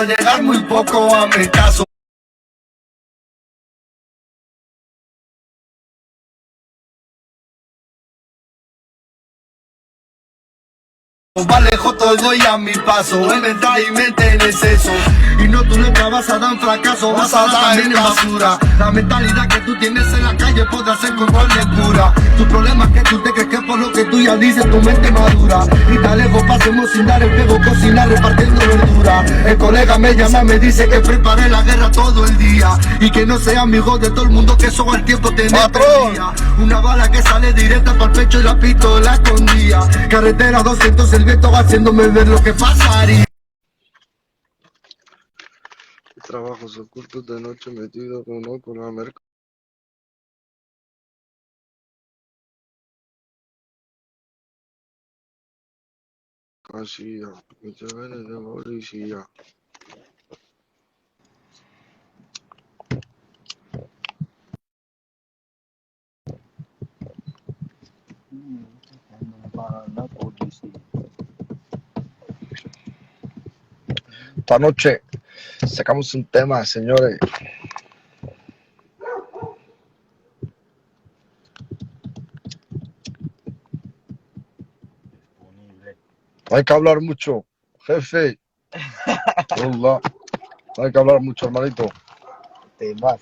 a llegar muy poco a mi caso. Vale, joto, voy a mi paso. Él me trae y mete en exceso. Y no, tú nunca vas a dar un fracaso, vas a dar también en basura. La mentalidad que tú tienes en la calle podrá ser control de cura. Tu problema es que tú te crees que por lo que tú ya dices tu mente madura. Y tan lejos pasemos sin dar el pego, cocinar repartiendo verdura. El colega me llama, me dice que preparé la guerra todo el día. Y que no sea amigo de todo el mundo, que eso al tiempo tiene perdida. Una bala que sale directa para el pecho y la pistola escondía. Carretera 200, el viento haciéndome ver lo que pasaría. Trabajos ocultos de noche metido con la merca. Casilla, muchas veces de policía. Esta noche sacamos un tema, señores. No hay que hablar mucho, jefe. Hola. No hay que hablar mucho, hermanito. Temas.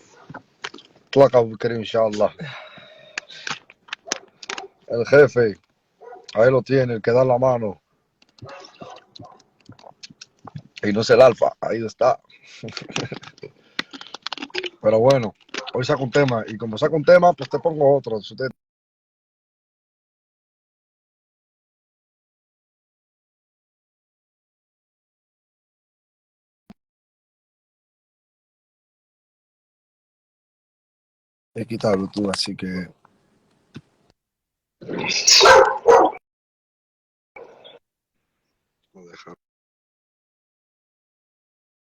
Tú acabas, querido, inshallah. El jefe, ahí lo tiene, el que da la mano. Y no es el alfa, ahí está. Pero bueno, hoy saco un tema. Y como saco un tema, pues te pongo otro. He quitado el Bluetooth, así que lo deja.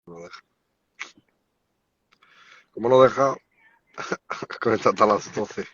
Lo deja. ¿Cómo lo deja? Conecta hasta las 12.